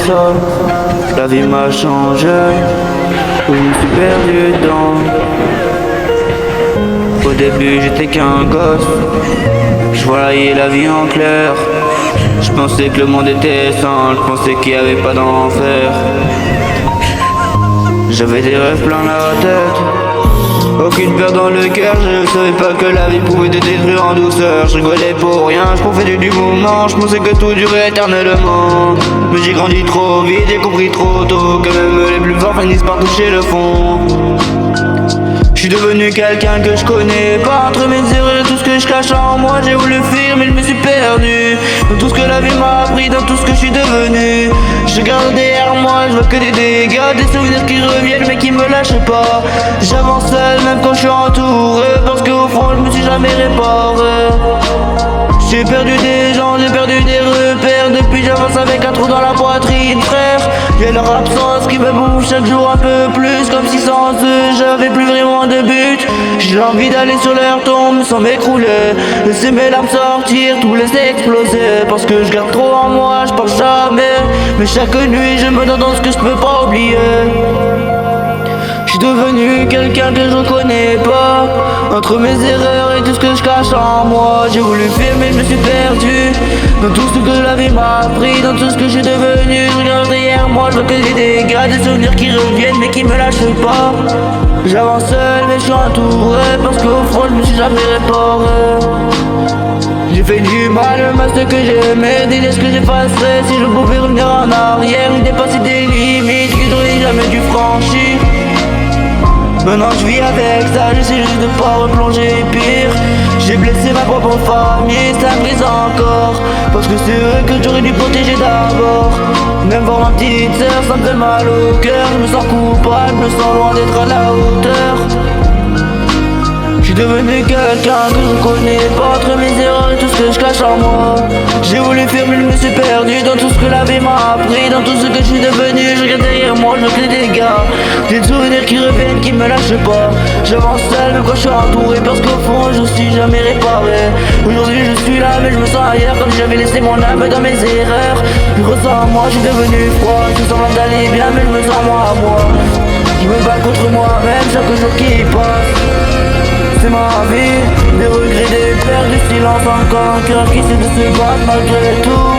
ça. La vie m'a changé, je me suis perdu dedans. Au début j'étais qu'un gosse, je voyais la vie en clair. Je pensais que le monde était simple, je pensais qu'il n'y avait pas d'enfer. J'avais des rêves plein la tête, aucune peur dans le cœur. Je savais pas que la vie pouvait te détruire en douceur. Je rigolais pour rien, je profitais du moment. Je pensais que tout durait éternellement. Mais j'ai grandi trop vite, j'ai compris trop tôt que même les plus forts finissent par toucher le fond. Je suis devenu quelqu'un que je connais pas. Entre mes erreurs et tout ce que je cache en moi, j'ai voulu fuir mais je me suis perdu dans tout ce que la vie m'a appris, dans tout ce que je suis devenu. Je regarde derrière moi, je vois que des dégâts, des souvenirs qui reviennent mais qui me lâchent pas. J'avance seul même quand je suis entouré, parce qu'au fond je me suis jamais réparé. J'ai perdu des gens, j'ai perdu des repères. Depuis j'avance avec un trou dans la poitrine, frère. J'ai leur absence qui me bouffe chaque jour un peu plus, comme si sans eux j'avais plus vraiment de but. J'ai envie d'aller sur leur tombe sans m'écrouler, laisser mes larmes sortir, tout laisser exploser. Parce que je garde trop en moi, je parle jamais, mais chaque nuit je me donne dans ce que je peux pas oublier. Je suis devenu quelqu'un que je reconnais pas. Entre mes erreurs et tout ce que je cache en moi, j'ai voulu fuir mais je me suis perdu dans tout ce que la vie m'a appris, dans tout ce que je suis devenu. Je regarde derrière moi, je vois que des dégâts, des souvenirs qui reviennent mais qui me lâchent pas. J'avance seul mais je suis entouré, parce qu'au fond je me suis jamais réparé. J'ai fait du mal même à ceux que j'aimais, des gestes que j'effacerais si je pouvais revenir en arrière. J'ai dépassé des limites que j'aurais jamais dû franchir. Maintenant je vis avec ça, j'essaie juste de pas replonger pire. J'ai blessé ma propre famille, ça me brise encore, parce que c'est eux que j'aurais dû protéger d'abord. Même voir ma petite sœur, ça me fait mal au cœur. Je me sens coupable, je me sens loin d'être à la hauteur. Je suis devenu quelqu'un que je connais pas. Entre mes erreurs et tout ce que je cache en moi, j'ai voulu fuir mais je me suis perdu dans tout ce que la vie m'a appris, dans tout ce que je suis devenu. Je regarde derrière moi, je vois que des dégâts, des souvenirs qui reviennent, qui me lâchent pas. J'avance seul même quand je suis entouré, parce qu'au fond je suis jamais réparé. Aujourd'hui je suis là mais je me sens ailleurs, comme si j'avais laissé mon âme dans mes erreurs. Je ressens moi, je suis devenu froid. Je sens d'aller bien mais je me sens moi à moi. Je me bats contre moi-même chaque jour qui passe. C'est ma vie, des regrets, des pertes, du silence, encore un cœur qui sait de se battre malgré tout.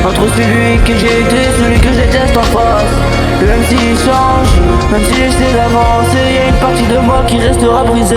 Entre celui que j'ai été, celui que je déteste en face. Et même s'il change, même si j'essaie d'avancer, y a une partie de moi qui restera brisée.